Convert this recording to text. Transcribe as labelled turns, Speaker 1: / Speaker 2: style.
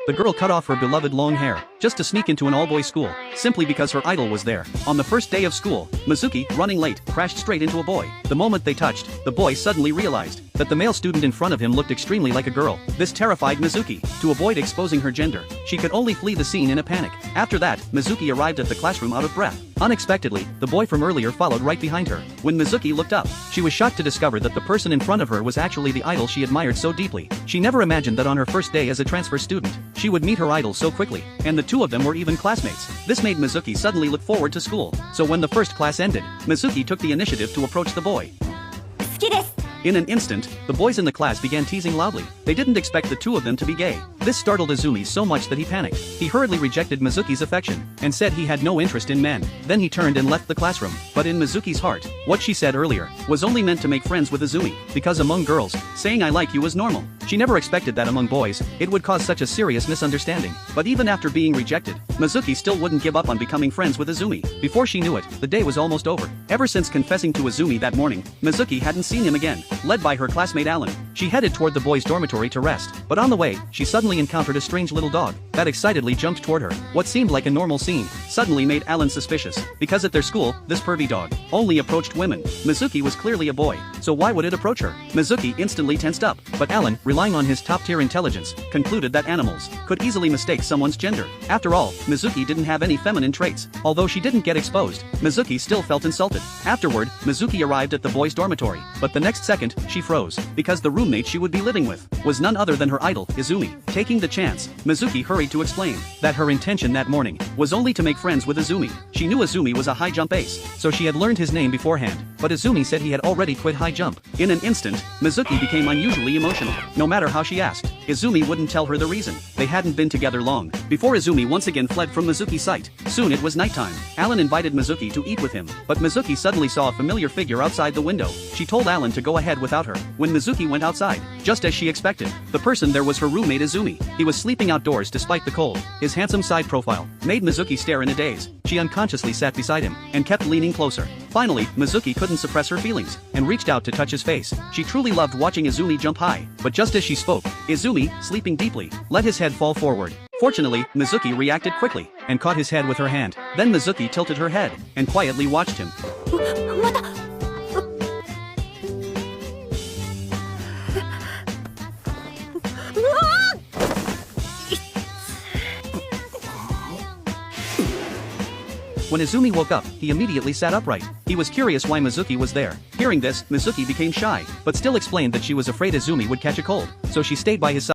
Speaker 1: The girl cut off her beloved long hair, just to sneak into an all-boys school, simply because her idol was there. On the first day of school, Mizuki, running late, crashed straight into a boy. The moment they touched, the boy suddenly realized that the male student in front of him looked extremely like a girl. This terrified Mizuki. To avoid exposing her gender, she could only flee the scene in a panic. After that, Mizuki arrived at the classroom out of breath. Unexpectedly, the boy from earlier followed right behind her. When Mizuki looked up, she was shocked to discover that the person in front of her was actually the idol she admired so deeply. She never imagined that on her first day as a transfer student, she would meet her idol so quickly, and the two of them were even classmates. This made Mizuki suddenly look forward to school. So when the first class ended, Mizuki took the initiative to approach the boy.
Speaker 2: 好きです。
Speaker 1: In an instant, the boys in the class began teasing loudly. They didn't expect the two of them to be gay. This startled Izumi so much that he panicked. He hurriedly rejected Mizuki's affection, and said he had no interest in men. Then he turned and left the classroom. But in Mizuki's heart, what she said earlier was only meant to make friends with Izumi, because among girls, saying I like you was normal. She never expected that among boys, it would cause such a serious misunderstanding. But even after being rejected, Mizuki still wouldn't give up on becoming friends with Izumi. Before she knew it, the day was almost over. Ever since confessing to Izumi that morning, Mizuki hadn't seen him again. Led by her classmate Alan, she headed toward the boys' dormitory to rest. But on the way, she suddenly encountered a strange little dog that excitedly jumped toward her. What seemed like a normal scene suddenly made Alan suspicious, because at their school, this pervy dog only approached women. Mizuki was clearly a boy, so why would it approach her? Mizuki instantly tensed up, but Alan, relying on his top-tier intelligence, concluded that animals could easily mistake someone's gender. After all, Mizuki didn't have any feminine traits. Although she didn't get exposed, Mizuki still felt insulted. Afterward, Mizuki arrived at the boys' dormitory, but the next second, she froze, because the roommate she would be living with was none other than her idol, Izumi. Taking the chance, Mizuki hurried to explain that her intention that morning was only to make friends with Izumi. She knew Izumi was a high jump ace, so she had learned his name beforehand, but Izumi said he had already quit high jump. In an instant, Mizuki became unusually emotional. No matter how she asked, Izumi wouldn't tell her the reason. They hadn't been together long before Izumi once again fled from Mizuki's sight. Soon it was nighttime. Alan invited Mizuki to eat with him, but Mizuki suddenly saw a familiar figure outside the window. She told Alan to go ahead without her. When Mizuki went outside, just as she expected, the person there was her roommate Izumi. He was sleeping outdoors despite the cold. His handsome side profile made Mizuki stare in a daze. She unconsciously sat beside him and kept leaning closer. Finally, Mizuki couldn't suppress her feelings and reached out to touch his face. She truly loved watching Izumi jump high, but just as she spoke, Izumi, sleeping deeply, let his head fall forward. Fortunately, Mizuki reacted quickly and caught his head with her hand. Then Mizuki tilted her head and quietly watched him.
Speaker 2: まだ。うわー
Speaker 1: When Izumi woke up, he immediately sat upright. He was curious why Mizuki was there. Hearing this, Mizuki became shy, but still explained that she was afraid Izumi would catch a cold, so she stayed by his side.